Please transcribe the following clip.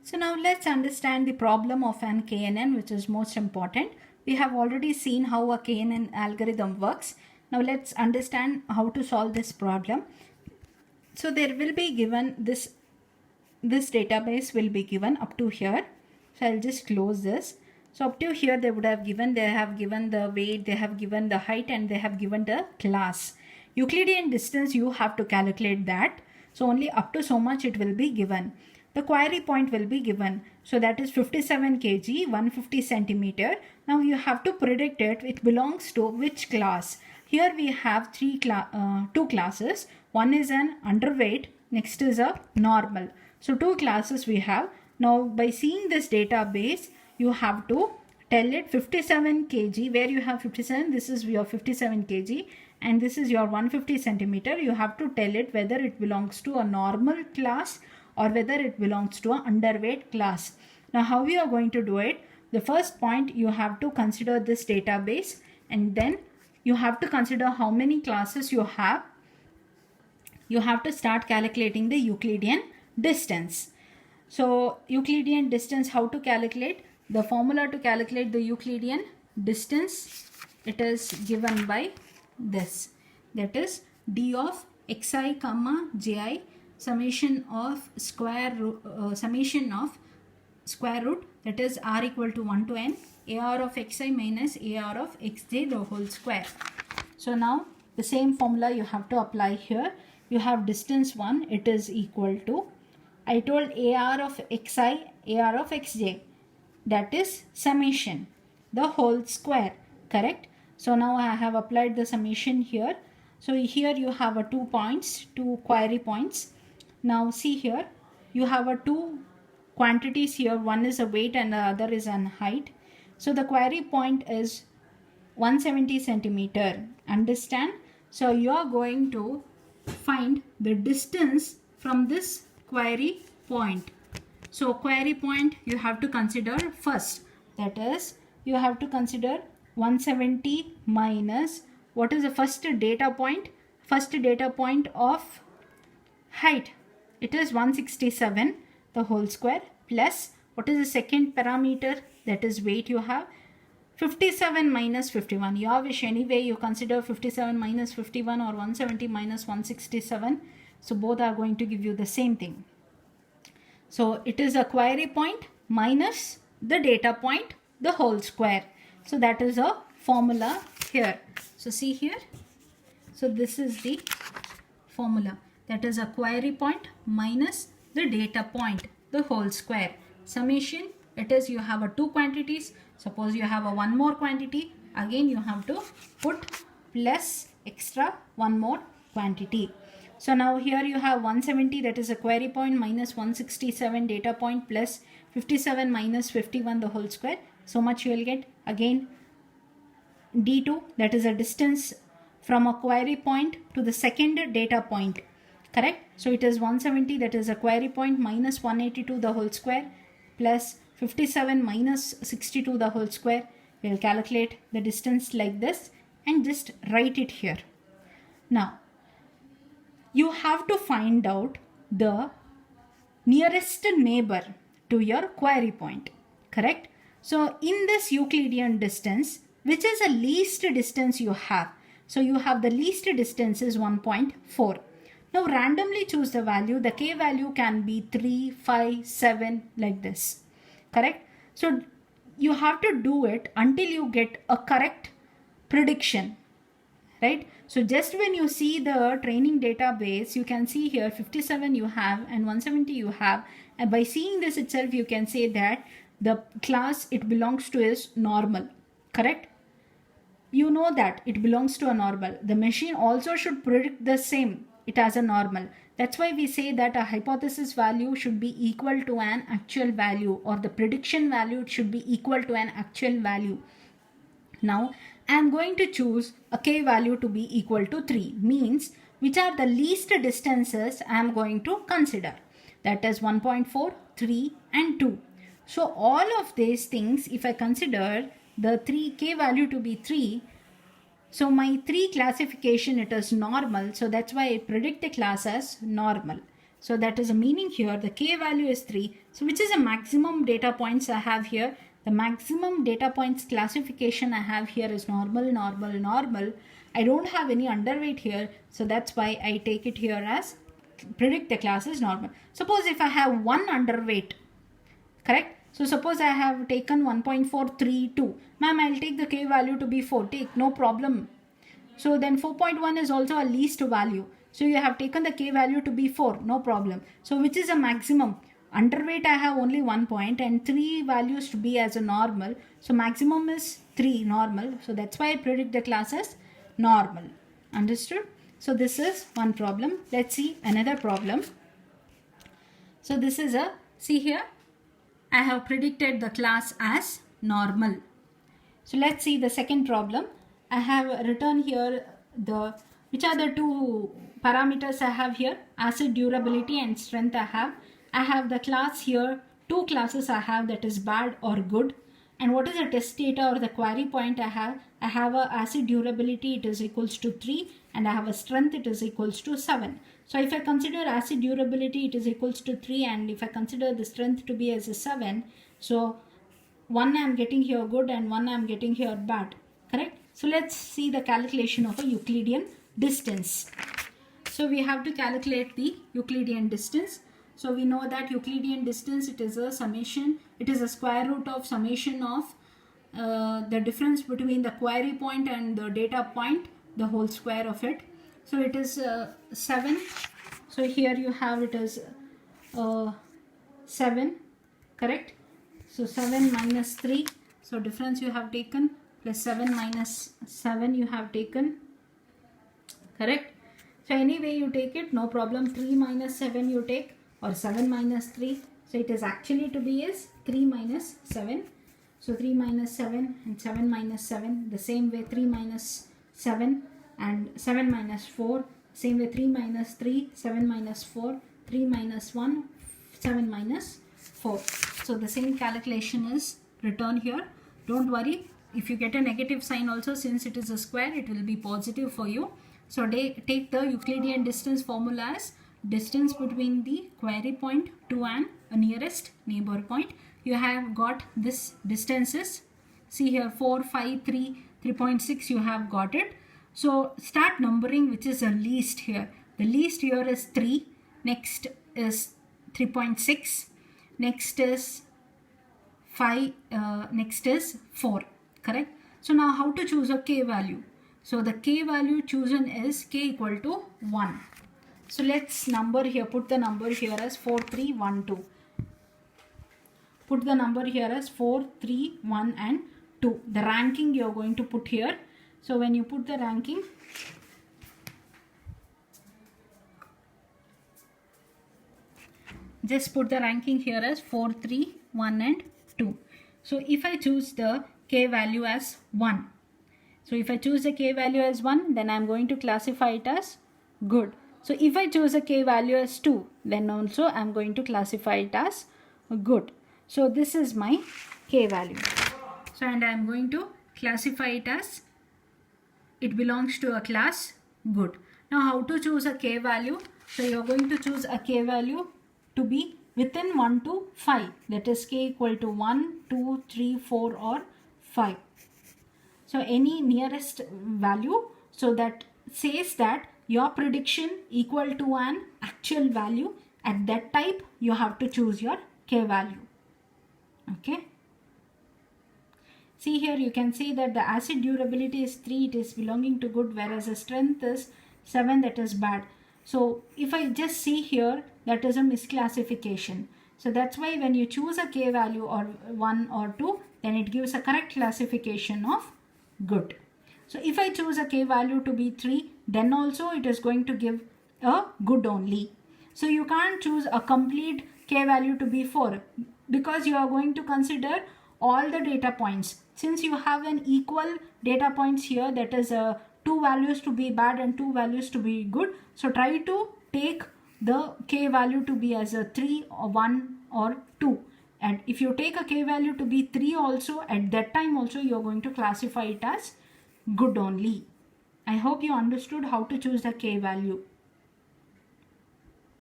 So now let's understand the problem of an KNN, which is most important. We have already seen how a KNN algorithm works. Now let's understand how to solve this problem. So there will be given this database will be given up to here. So I'll just close this. So up to here they have given the weight, they have given the height, and they have given the class. Euclidean distance, you have to calculate that. So only up to so much it will be given. The query point will be given. So that is 57 kg, 150 centimeter. Now you have to predict it belongs to which class. Here we have two classes. One is an underweight, next is a normal. So two classes we have. Now by seeing this database, you have to tell it 57 kg, where you have 57, this is your 57 kg, and this is your 150 centimeter. You have to tell it whether it belongs to a normal class or whether it belongs to an underweight class. Now how we are going to do it? The first point, you have to consider this database, and then you have to consider how many classes you have. You have to start calculating the Euclidean distance. So Euclidean distance, how to calculate? The formula to calculate the Euclidean distance, it is given by this. That is d of xi comma ji summation of square root, that is r equal to 1 to n ar of xi minus ar of xj the whole square. So now the same formula you have to apply here. You have distance 1, it is equal to, I told ar of xi, ar of xj, that is summation, the whole square, correct? So now I have applied the summation here. So here you have a 2 points, 2 query points. Now see here, you have a 2 quantities here. One is a weight and the other is an height. So the query point is 170 centimeter. Understand? So you are going to find the distance from this query point. So query point you have to consider first. That is, you have to consider 170 minus, what is the first data point? First data point of height, it is 167 the whole square, plus what is the second parameter? That is weight. You have 57 minus 51. Your wish, anyway you consider 57 minus 51 or 170 minus 167. So both are going to give you the same thing. So it is a query point minus the data point, the whole square. So that is a formula here. So see here. So this is the formula. That is a query point minus the data point, the whole square. Summation, it is you have a 2 quantities. Suppose you have a 1 more quantity. Again you have to put plus extra 1 more quantity. So now here you have 170, that is a query point, minus 167 data point, plus 57 minus 51 the whole square. So much you will get. Again d2, that is a distance from a query point to the second data point, correct? So it is 170, that is a query point, minus 182 the whole square, plus 57 minus 62 the whole square. We will calculate the distance like this and just write it here. Now you have to find out the nearest neighbor to your query point, correct? So in this Euclidean distance, which is the least distance you have? So you have the least distance is 1.4. Now randomly choose the value. The k value can be 3, 5, 7 like this, correct? So you have to do it until you get a correct prediction, right? So just when you see the training database, you can see here 57 you have and 170 you have, and by seeing this itself you can say that the class it belongs to is normal, correct? You know that it belongs to a normal. The machine also should predict the same, it has a normal. That's why we say that a hypothesis value should be equal to an actual value, or the prediction value should be equal to an actual value. Now I am going to choose a k value to be equal to 3, means which are the least distances I am going to consider. That is 1.4, 3 and 2. So all of these things, if I consider the 3k value to be 3, so my 3 classification, it is normal. So that's why I predict the class as normal. So that is a meaning here. The k value is 3. So which is the maximum data points I have here? The maximum data points classification I have here is normal, normal, normal. I don't have any underweight here. So that's why I take it here as predict the class is normal. Suppose if I have one underweight, correct? So suppose I have taken 1.432. Ma'am, I'll take the k value to be 4. Take, no problem. So then 4.1 is also a least value. So you have taken the k value to be 4, no problem. So which is a maximum? Underweight I have only 1 point and 3 values to be as a normal. So maximum is 3 normal. So that's why I predict the class as normal. Understood? So this is one problem. Let's see another problem. So this is a, see here, I have predicted the class as normal. So let's see the second problem. I have written here which are the two parameters I have here, acid durability and strength I have. I have the class here, two classes I have, that is bad or good. And what is the test data or the query point I have? I have a acid durability, it is equals to 3, and I have a strength, it is equals to 7. So if I consider acid durability, it is equals to 3, and if I consider the strength to be as a 7, so one I am getting here good and one I am getting here bad, correct? So let's see the calculation of a Euclidean distance. So we have to calculate the Euclidean distance. So we know that Euclidean distance, it is a summation, it is a square root of summation of the difference between the query point and the data point, the whole square of it. So it is 7. So here you have it as 7, correct? So 7 minus 3. So difference you have taken, plus 7 minus 7 you have taken, correct? So anyway you take it, no problem. 3 minus 7 you take, or 7 minus 3. So it is actually to be is 3 minus 7. So 3 minus 7 and 7 minus 7. The same way 3 minus 7 and 7 minus 4. Same way 3 minus 3, 7 minus 4, 3 minus 1, 7 minus 4. So the same calculation is written here. Don't worry. If you get a negative sign also, since it is a square, it will be positive for you. So take the Euclidean distance formula as distance between the query point to a nearest neighbor point. You have got this distances. See here 4, 5, 3, 3.6 you have got it. So start numbering which is the least here. The least here is 3. Next is 3.6. Next is 5. Next is 4. Correct? So now how to choose a k value? So the k value chosen is k equal to 1. So let's number here, put the number here as 4, 3, 1, 2. Put the number here as 4, 3, 1 and 2. The ranking you are going to put here. So when you put the ranking, just put the ranking here as 4, 3, 1 and 2. So if I choose the k value as 1. So if I choose the k value as 1, then I am going to classify it as good. So if I choose a k value as 2, then also I am going to classify it as good. So this is my k value. So and I am going to classify it as it belongs to a class good. Now how to choose a k value? So you are going to choose a k value to be within 1 to 5. That is k equal to 1, 2, 3, 4 or 5. So any nearest value, so that says that your prediction equal to an actual value, at that type you have to choose your k value. Okay. See here you can see that the acid durability is 3, it is belonging to good, whereas the strength is 7, that is bad. So if I just see here, that is a misclassification. So that's why when you choose a k value or 1 or 2, then it gives a correct classification of good. So if I choose a k value to be 3, then also it is going to give a good only. So you can't choose a complete k value to be 4 because you are going to consider all the data points. Since you have an equal data points here, that is 2 values to be bad and 2 values to be good. So try to take the k value to be as a 3 or 1 or 2. And if you take a k value to be 3 also, at that time also you are going to classify it as good only. I hope you understood how to choose the k value.